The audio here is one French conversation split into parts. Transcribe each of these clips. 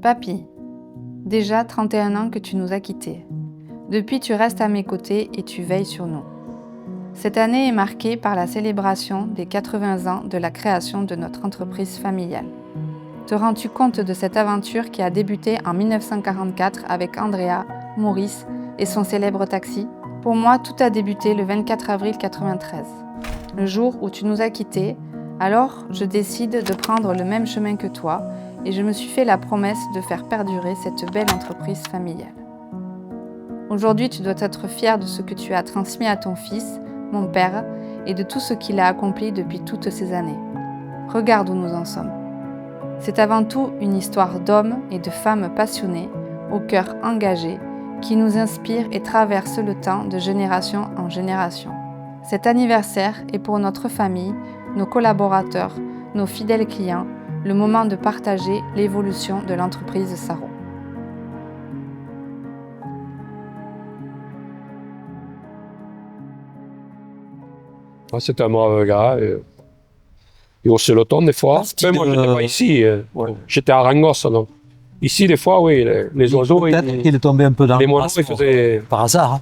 Papy, déjà 31 ans que tu nous as quittés. Depuis, tu restes à mes côtés et tu veilles sur nous. Cette année est marquée par la célébration des 80 ans de la création de notre entreprise familiale. Te rends-tu compte de cette aventure qui a débuté en 1944 avec Andrea, Maurice et son célèbre taxi? Pour moi, tout a débuté le 24 avril 1993, le jour où tu nous as quittés. Alors, je décide de prendre le même chemin que toi et je me suis fait la promesse de faire perdurer cette belle entreprise familiale. Aujourd'hui, tu dois être fier de ce que tu as transmis à ton fils, mon père, et de tout ce qu'il a accompli depuis toutes ces années. Regarde où nous en sommes. C'est avant tout une histoire d'hommes et de femmes passionnés, au cœur engagé, qui nous inspire et traverse le temps de génération en génération. Cet anniversaire est pour notre famille, nos collaborateurs, nos fidèles clients, le moment de partager l'évolution de l'entreprise Sarro. C'était un brave gars. Il haussait le ton des fois. Mais moi, je n'étais pas ici. Ouais. J'étais à Rangos. Donc. Ici, des fois, oui, les oiseaux. Peut-être qu'il est tombé un peu dans les le moineaux, passe ils faisaient. par hasard. Hein.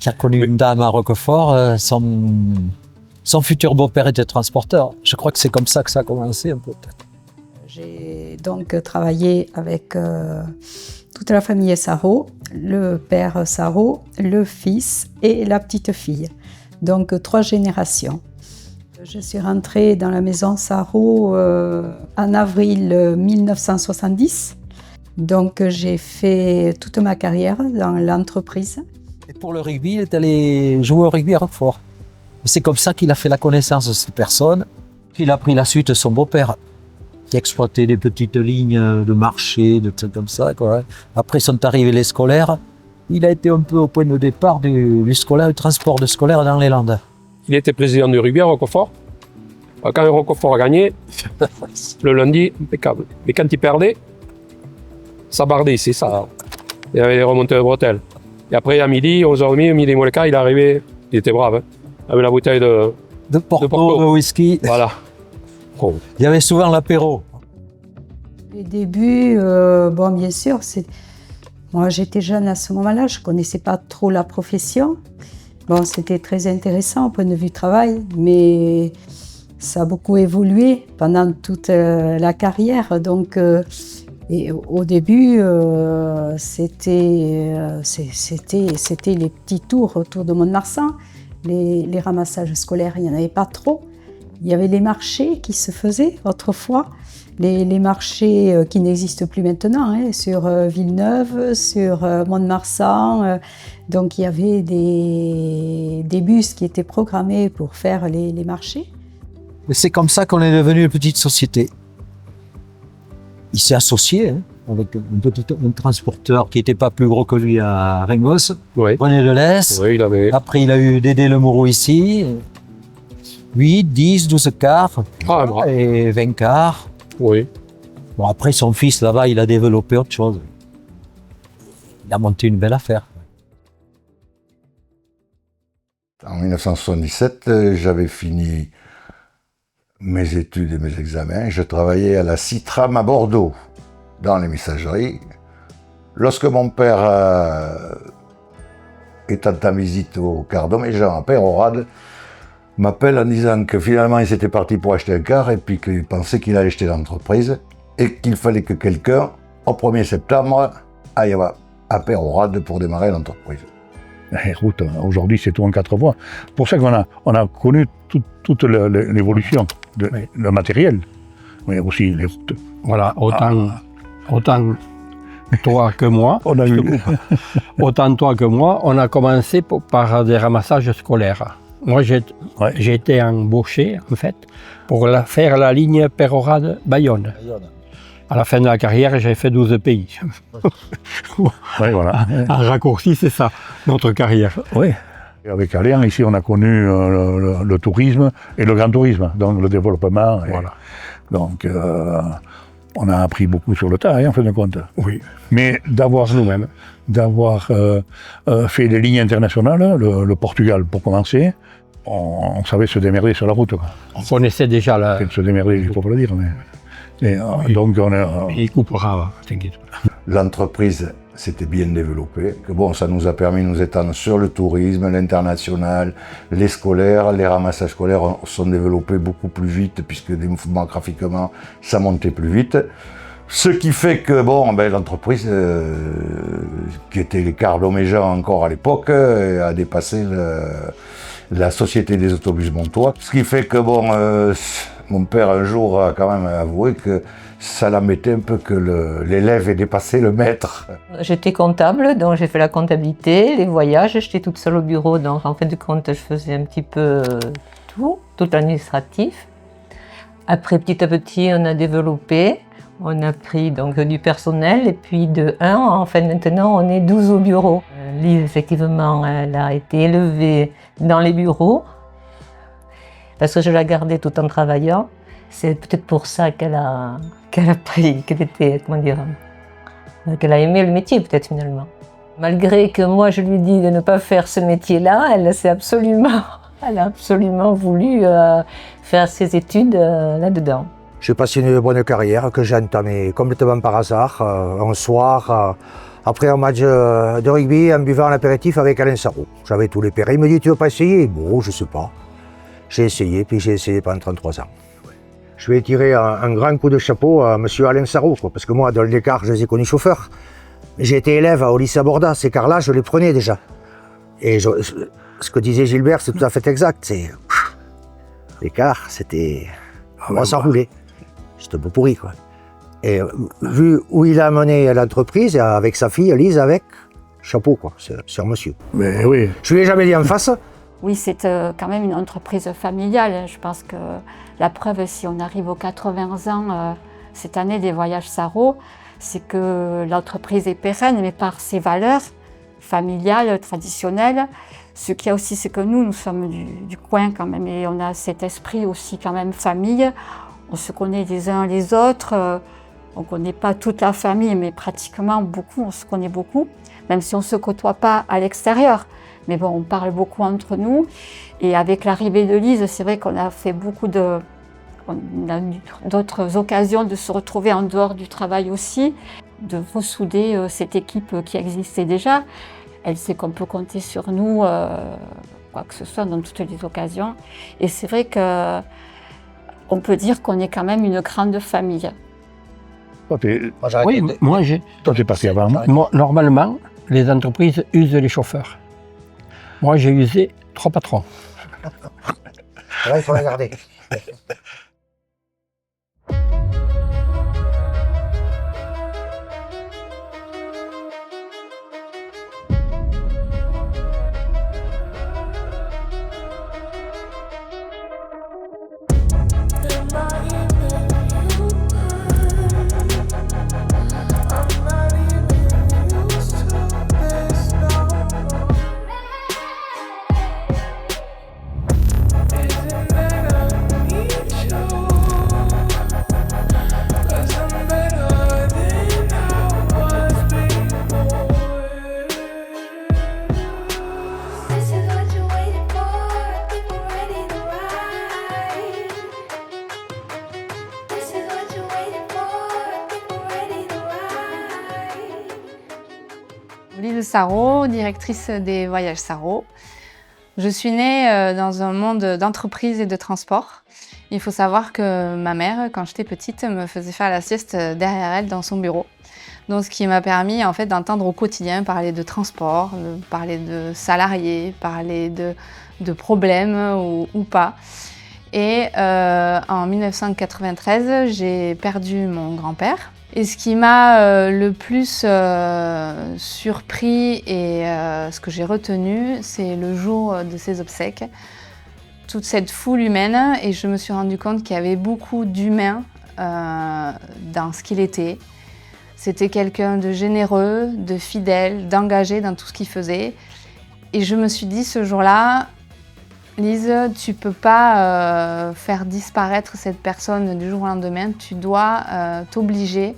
Il a connu une dame à Roquefort. Son futur beau-père était transporteur. Je crois que c'est comme ça que ça a commencé un peu. J'ai donc travaillé avec toute la famille Sarro, le père Sarro, le fils et la petite fille. Donc 3 générations. Je suis rentrée dans la maison Sarro en avril 1970. Donc j'ai fait toute ma carrière dans l'entreprise. Et pour le rugby, il est allé jouer au rugby à Roquefort. C'est comme ça qu'il a fait la connaissance de cette personne. Il a pris la suite de son beau-père, qui exploitait des petites lignes de marché, de trucs comme ça, quoi. Après sont arrivés les scolaires. Il a été un peu au point de départ du scolaire, du transport de scolaire dans les Landes. Il était président du rugby à Roquefort. Quand Roquefort a gagné, le lundi, impeccable. Mais quand il perdait, ça bardait, c'est ça. Il y avait des remontées de bretelles. Et après, à midi, 11h30, midi moins le quart, il est arrivé, il était brave, hein, avec la bouteille de Porto, de whisky. Voilà. Oh. Il y avait souvent l'apéro. Les débuts, bon, bien sûr, moi j'étais jeune à ce moment-là, je ne connaissais pas trop la profession. Bon, c'était très intéressant au point de vue travail, mais ça a beaucoup évolué pendant toute la carrière. Donc, et au début, c'était les petits tours autour de Mont-de-Marsan. Les ramassages scolaires, il n'y en avait pas trop. Il y avait les marchés qui se faisaient autrefois, les marchés qui n'existent plus maintenant, hein, sur Villeneuve, sur Mont-de-Marsan. Donc il y avait des bus qui étaient programmés pour faire les marchés. Et c'est comme ça qu'on est devenu une petite société. Il s'est associé hein, avec un transporteur qui n'était pas plus gros que lui à Rengos, Oui. René Delès. Oui, il avait. Après, il a eu Dédé Lemouroux ici. 8, 10, 12 cars et 20 cars. Oui. Bon, après, son fils, là-bas, il a développé autre chose. Il a monté une belle affaire. En 1977, j'avais fini mes études et mes examens. Je travaillais à la Citram à Bordeaux, dans les messageries. Lorsque mon père étant en visite au Cardoméjean à Peyrehorade, m'appelle en disant que finalement il s'était parti pour acheter un car et puis qu'il pensait qu'il allait acheter l'entreprise et qu'il fallait que quelqu'un, au 1er septembre, aille à Peyrehorade pour démarrer l'entreprise. Les routes, aujourd'hui, c'est tout en 4 voies. C'est pour ça qu'on a connu toute l'évolution, le matériel, mais aussi les routes. Voilà, autant toi que moi, autant toi que moi, on a commencé par des ramassages scolaires. Moi, j'ai été embauché, en fait, pour faire la ligne Peyrehorade-Bayonne. À la fin de la carrière, j'ai fait 12 pays. Oui, voilà. Un raccourci, c'est ça, notre carrière. Oui. Et avec Allian, ici, on a connu le tourisme et le grand tourisme, donc le développement. Voilà. Donc, on a appris beaucoup sur le tas, hein, en fin de compte. Oui. Mais d'avoir fait des lignes internationales, le Portugal pour commencer, on savait se démerder sur la route. Quoi. On connaissait déjà se démerder, il ne faut pas le dire, mais Et, donc on est... Il coupera, t'inquiète pas. L'entreprise s'était bien développée. Que bon, ça nous a permis de nous étendre sur le tourisme, l'international, les scolaires. Les ramassages scolaires sont développés beaucoup plus vite puisque des mouvements graphiquement, ça montait plus vite. Ce qui fait que bon, ben, l'entreprise, qui était les Cardoméjean encore à l'époque, a dépassé la Société des autobus montois. Ce qui fait que bon, mon père un jour a quand même avoué que ça l'embêtait un peu que l'élève ait dépassé le maître. J'étais comptable, donc j'ai fait la comptabilité, les voyages, j'étais toute seule au bureau, donc en fin de compte je faisais un petit peu tout l'administratif. Après petit à petit on a développé, on a pris donc du personnel et puis de 1, enfin maintenant on est 12 au bureau. Lise effectivement elle a été élevée dans les bureaux parce que je la gardais tout en travaillant. C'est peut-être pour ça qu'elle a pris, qu'elle a aimé le métier peut-être finalement. Malgré que moi je lui dis de ne pas faire ce métier-là, elle a absolument voulu faire ses études là-dedans. J'ai passé une bonne carrière que j'ai entamée complètement par hasard, un soir, après un match de rugby, en buvant un apéritif avec Alain Sarraut. J'avais tous les pères. Il me dit, tu veux pas essayer? Bon, je sais pas. J'ai essayé, puis j'ai essayé pendant 33 ans. Je vais tirer un grand coup de chapeau à M. Alain Sarraut, parce que moi, dans les cars, je les ai connus chauffeurs. J'ai été élève au lycée à Borda, ces cars-là, je les prenais déjà. Et ce que disait Gilbert, c'est tout à fait exact. Les cars, c'était... Moi, ça roulait. C'était un peu pourri, quoi. Et vu où il a mené l'entreprise, avec sa fille, Lise, avec, chapeau, quoi, c'est un monsieur. Mais oui. Je lui ai jamais dit en face. Oui, c'est quand même une entreprise familiale. Je pense que la preuve, si on arrive aux 80 ans cette année des voyages Sarraut, c'est que l'entreprise est pérenne, mais par ses valeurs familiales, traditionnelles. Ce qu'il y a aussi, c'est que nous sommes du coin quand même, et on a cet esprit aussi quand même famille. On se connaît les uns les autres. On ne connaît pas toute la famille, mais pratiquement beaucoup, on se connaît beaucoup, même si on ne se côtoie pas à l'extérieur. Mais bon, on parle beaucoup entre nous. Et avec l'arrivée de Lise, c'est vrai qu'on a fait on a eu d'autres occasions de se retrouver en dehors du travail aussi, de ressouder cette équipe qui existait déjà. Elle sait qu'on peut compter sur nous, quoi que ce soit, dans toutes les occasions. Et c'est vrai qu'on peut dire qu'on est quand même une grande famille. Oui, moi j'ai... Toi, t'es parti avant moi. Normalement, les entreprises usent les chauffeurs. Moi, j'ai usé 3 patrons. Là, il faut la garder. Lise Sarraut, directrice des voyages Sarraut. Je suis née dans un monde d'entreprise et de transport. Il faut savoir que ma mère, quand j'étais petite, me faisait faire la sieste derrière elle dans son bureau. Donc, ce qui m'a permis en fait d'entendre au quotidien parler de transport, parler de salariés, parler de problèmes ou pas. Et en 1993, j'ai perdu mon grand-père. Et ce qui m'a le plus surpris et ce que j'ai retenu, c'est le jour de ses obsèques. Toute cette foule humaine, et je me suis rendu compte qu'il y avait beaucoup d'humains dans ce qu'il était. C'était quelqu'un de généreux, de fidèle, d'engagé dans tout ce qu'il faisait. Et je me suis dit ce jour-là, Lise, tu ne peux pas faire disparaître cette personne du jour au lendemain. Tu dois t'obliger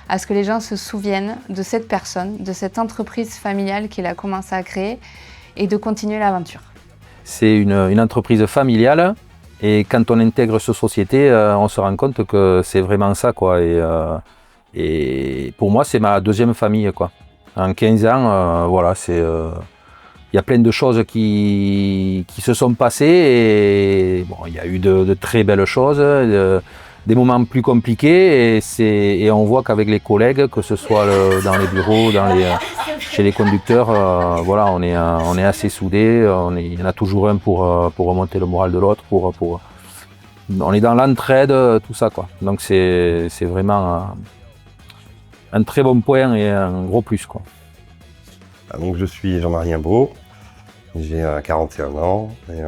à ce que les gens se souviennent de cette personne, de cette entreprise familiale qu'il a commencé à créer et de continuer l'aventure. C'est une entreprise familiale Et quand on intègre cette société, on se rend compte que c'est vraiment ça, quoi. Et pour moi, c'est ma deuxième famille, quoi. En 15 ans, voilà, il y a plein de choses qui se sont passées et bon, il y a eu de très belles choses, des moments plus compliqués et on voit qu'avec les collègues, que ce soit dans les bureaux, chez les conducteurs, voilà, on est assez soudés, il y en a toujours un pour remonter le moral de l'autre, on est dans l'entraide, tout ça, quoi. Donc c'est vraiment un très bon point et un gros plus, quoi. Donc je suis Jean-Marie Imbeau, j'ai 41 ans et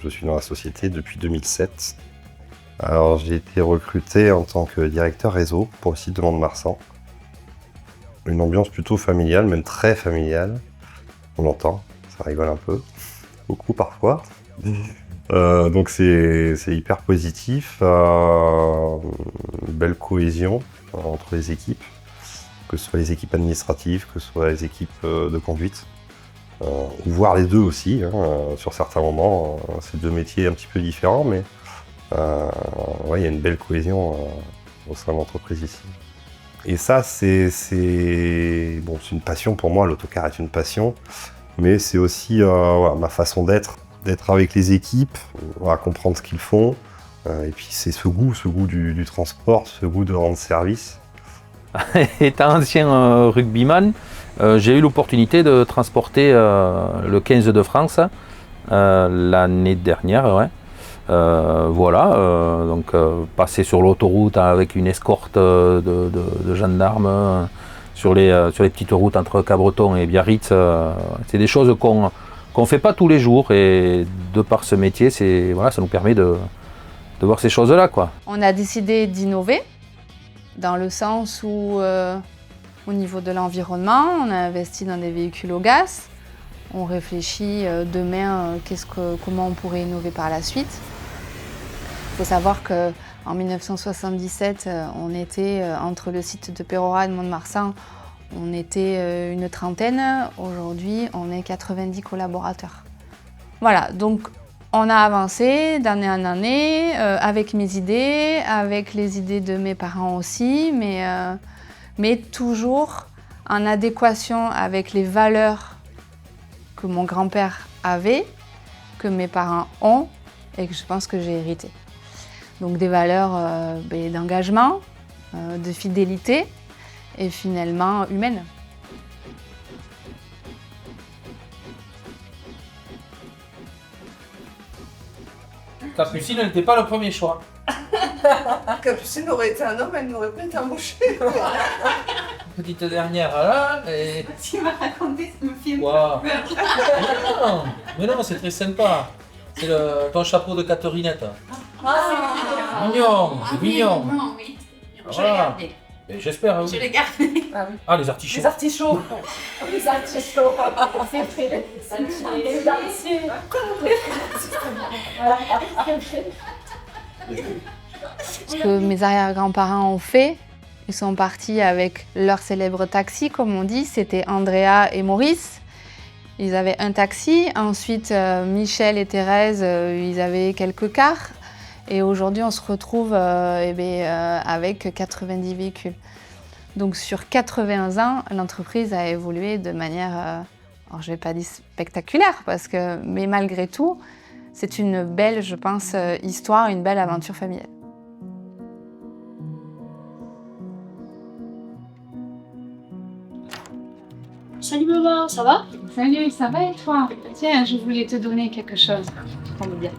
je suis dans la société depuis 2007. Alors j'ai été recruté en tant que directeur réseau pour le site de Mont-de-Marsan. Une ambiance plutôt familiale, même très familiale. On l'entend, ça rigole un peu, beaucoup parfois. Donc c'est hyper positif, une belle cohésion entre les équipes, que ce soit les équipes administratives, que ce soit les équipes de conduite, voire les deux aussi, hein, sur certains moments. C'est deux métiers un petit peu différents, mais ouais, il y a une belle cohésion au sein de l'entreprise ici. Et ça, c'est une passion pour moi, l'autocar est une passion, mais c'est aussi voilà, ma façon d'être avec les équipes, voilà, comprendre ce qu'ils font, et puis c'est ce goût du transport, ce goût de rendre service. Étant ancien rugbyman, j'ai eu l'opportunité de transporter le 15 de France l'année dernière. Ouais. Voilà, donc passer sur l'autoroute avec une escorte de gendarmes sur les petites routes entre Cabreton et Biarritz, c'est des choses qu'on ne fait pas tous les jours et de par ce métier, voilà, ça nous permet de voir ces choses-là, quoi. On a décidé d'innover dans le sens où, au niveau de l'environnement, on a investi dans des véhicules au gaz. On réfléchit demain comment on pourrait innover par la suite. Il faut savoir qu'en 1977, on était entre le site de Pérora et de Mont-de-Marsan, on était une trentaine. Aujourd'hui, on est 90 collaborateurs. Voilà, donc on a avancé d'année en année avec mes idées, avec les idées de mes parents aussi, mais toujours en adéquation avec les valeurs que mon grand-père avait, que mes parents ont et que je pense que j'ai hérité. Donc des valeurs d'engagement, de fidélité et finalement humaines. Capucine n'était pas le premier choix. Capucine aurait été un homme, elle n'aurait pas été embauchée. Petite dernière là, et... Tu m'as raconté ce film. Wow. Mais non, c'est très sympa. C'est ton chapeau de Catherinette. Ah, mignon, c'est mignon. Non, oui. Je Voilà. l'ai gardé. J'espère, oui. Je l'ai gardé. Ah oui. Ah, les artichauts. Les artichauts. Les artichauts. C'est fait. Ce que mes arrière-grands-parents ont fait, ils sont partis avec leur célèbre taxi, comme on dit, c'était Andrea et Maurice. Ils avaient un taxi, ensuite Michel et Thérèse, ils avaient quelques cars. Et aujourd'hui, on se retrouve avec 90 véhicules. Donc sur 80 ans, l'entreprise a évolué de manière, alors je ne vais pas dire spectaculaire, mais malgré tout, c'est une belle, je pense, histoire, une belle aventure familiale. Salut maman, ça va? Salut, ça va et toi? Tiens, je voulais te donner quelque chose. Prends bien.